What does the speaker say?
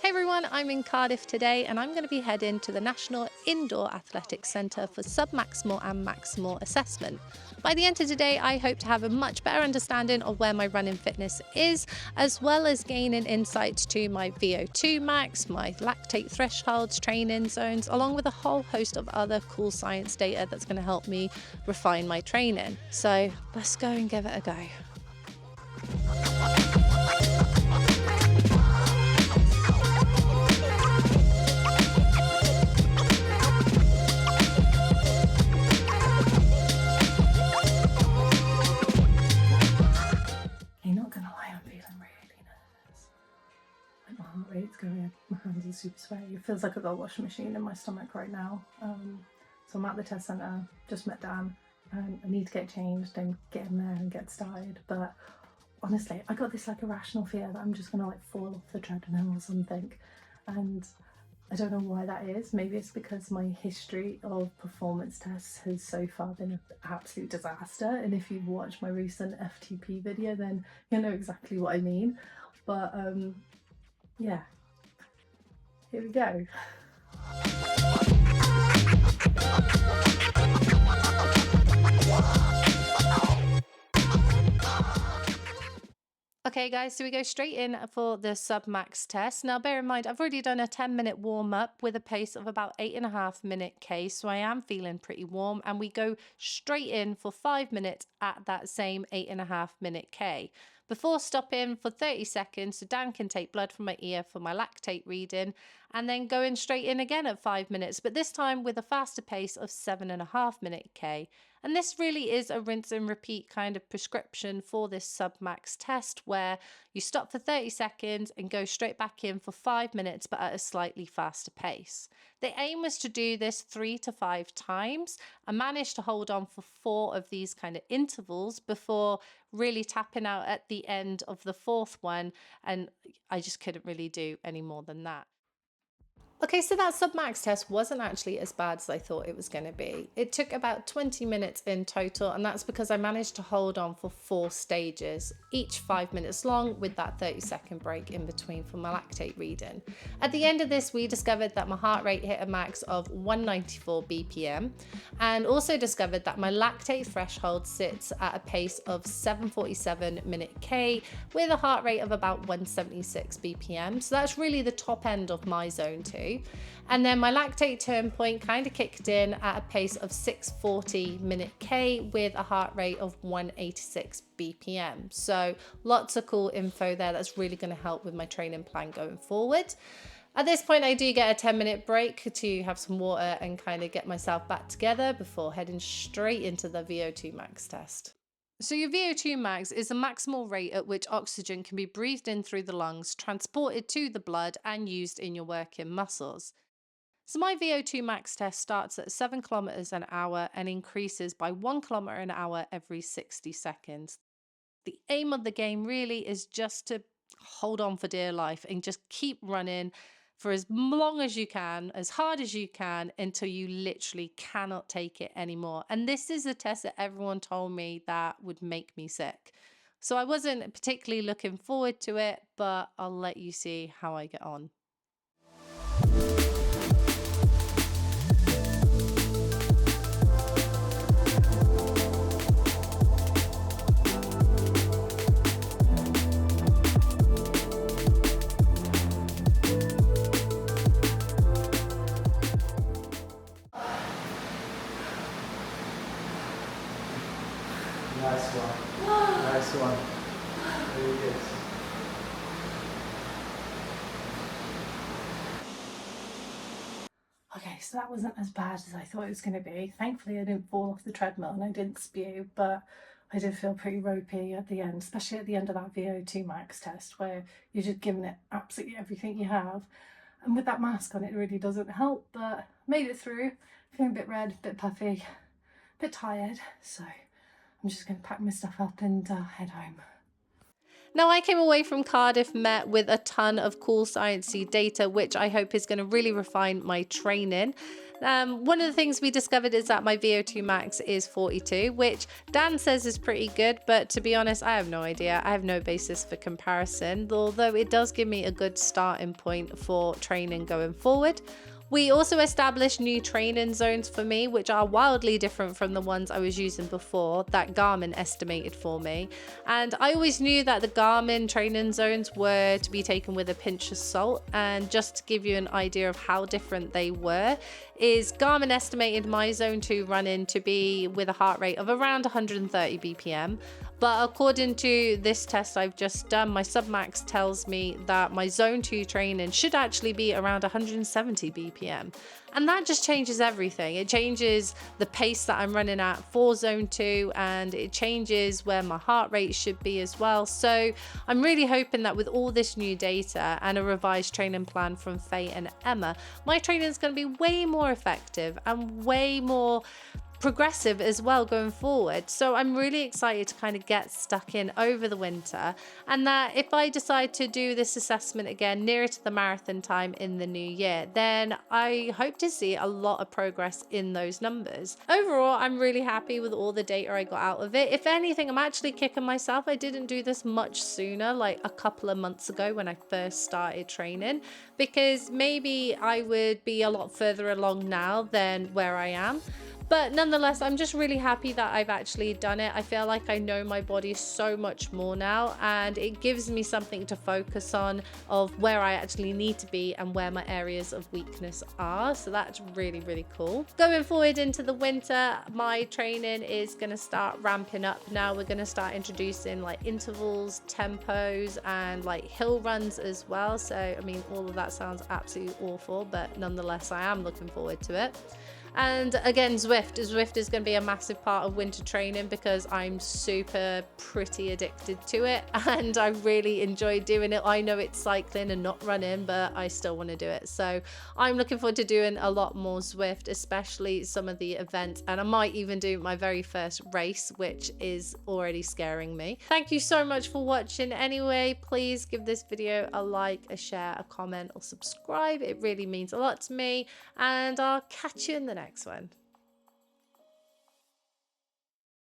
Hey everyone, I'm in Cardiff today and I'm going to be heading to the National Indoor Athletics Centre for submaximal and maximal assessment. By the end of today, I hope to have a much better understanding of where my running fitness is, as well as gaining insights to my VO2 max, my lactate thresholds, training zones, along with a whole host of other cool science data that's going to help me refine my training. So let's go and give it a go. My heart rate's going, my hands are super sweaty. It feels like I've got a washing machine in my stomach right now. So I'm at the test centre, just met Dan, and I need to get changed and get in there and get started. But honestly, I got this like irrational fear that I'm just gonna like fall off the treadmill or something. And I don't know why that is. Maybe it's because my history of performance tests has so far been an absolute disaster. And if you've watched my recent FTP video, then you'll know exactly what I mean. But yeah, here we go. Okay guys, so we go straight in for the submax test. Now bear in mind, I've already done a 10-minute warm up with a pace of about 8.5-minute K, so I am feeling pretty warm, and we go straight in for 5 minutes at that same 8.5-minute K. Before stopping for 30 seconds so Dan can take blood from my ear for my lactate reading, and then going straight in again at 5 minutes, but this time with a faster pace of 7.5-minute K. And this really is a rinse and repeat kind of prescription for this submax test, where you stop for 30 seconds and go straight back in for 5 minutes, but at a slightly faster pace. The aim was to do this 3 to 5 times. I managed to hold on for 4 of these kind of intervals before really tapping out at the end of the 4th one, and I just couldn't really do any more than that. Okay, so that submax test wasn't actually as bad as I thought it was going to be. It took about 20 minutes in total, and that's because I managed to hold on for 4 stages, each 5 minutes long, with that 30-second break in between for my lactate reading. At the end of this, we discovered that my heart rate hit a max of 194 BPM, and also discovered that my lactate threshold sits at a pace of 747 minute K with a heart rate of about 176 BPM. So that's really the top end of my zone 2. And then my lactate turn point kind of kicked in at a pace of 640 minute K with a heart rate of 186 BPM. So lots of cool info there that's really going to help with my training plan going forward. At this point, I do get a 10-minute break to have some water and kind of get myself back together before heading straight into the VO2 max test. So your VO2 max is the maximal rate at which oxygen can be breathed in through the lungs, transported to the blood, and used in your working muscles. So my VO2 max test starts at 7 kilometers an hour and increases by 1 kilometer an hour every 60 seconds. The aim of the game really is just to hold on for dear life and just keep running for as long as you can, as hard as you can, until you literally cannot take it anymore. And this is a test that everyone told me that would make me sick. So I wasn't particularly looking forward to it, but I'll let you see how I get on. Nice one. Nice one. Very good. Okay, so that wasn't as bad as I thought it was going to be. Thankfully, I didn't fall off the treadmill and I didn't spew, but I did feel pretty ropey at the end, especially at the end of that VO2 max test where you're just giving it absolutely everything you have. And with that mask on, it really doesn't help, but made it through. Feeling a bit red, a bit puffy, a bit tired, so I'm just going to pack my stuff up and head home. Now, I came away from Cardiff met with a ton of cool sciencey data, which I hope is going to really refine my training. One of the things we discovered is that my VO2 max is 42, which Dan says is pretty good, but to be honest, I have no idea. I have no basis for comparison, although it does give me a good starting point for training going forward. We also established new training zones for me, which are wildly different from the ones I was using before that Garmin estimated for me. And I always knew that the Garmin training zones were to be taken with a pinch of salt. And just to give you an idea of how different they were, is Garmin estimated my zone 2 running to be with a heart rate of around 130 BPM. But according to this test I've just done, my Submax tells me that my zone 2 training should actually be around 170 BPM. And that just changes everything. It changes the pace that I'm running at for zone 2, and it changes where my heart rate should be as well. So I'm really hoping that with all this new data and a revised training plan from Faye and Emma, my training is going to be way more effective and way more progressive as well going forward. So I'm really excited to kind of get stuck in over the winter, and that if I decide to do this assessment again nearer to the marathon time in the new year, then I hope to see a lot of progress in those numbers. Overall, I'm really happy with all the data I got out of it. If anything, I'm actually kicking myself. I didn't do this much sooner, like a couple of months ago when I first started training, because maybe I would be a lot further along now than where I am. But nonetheless, I'm just really happy that I've actually done it. I feel like I know my body so much more now, and it gives me something to focus on of where I actually need to be and where my areas of weakness are. So that's really, really cool. Going forward into the winter, my training is going to start ramping up now. We're going to start introducing like intervals, tempos, and like hill runs as well. So, I mean, all of that sounds absolutely awful, but nonetheless, I am looking forward to it. And again, Zwift is going to be a massive part of winter training because I'm super pretty addicted to it, and I really enjoy doing it. I know it's cycling and not running, but I still want to do it. So I'm looking forward to doing a lot more Zwift, especially some of the events, and I might even do my very first race, which is already scaring me. Thank you so much for watching. Anyway, please give this video a like, a share, a comment, or subscribe. It really means a lot to me, and I'll catch you in the next one.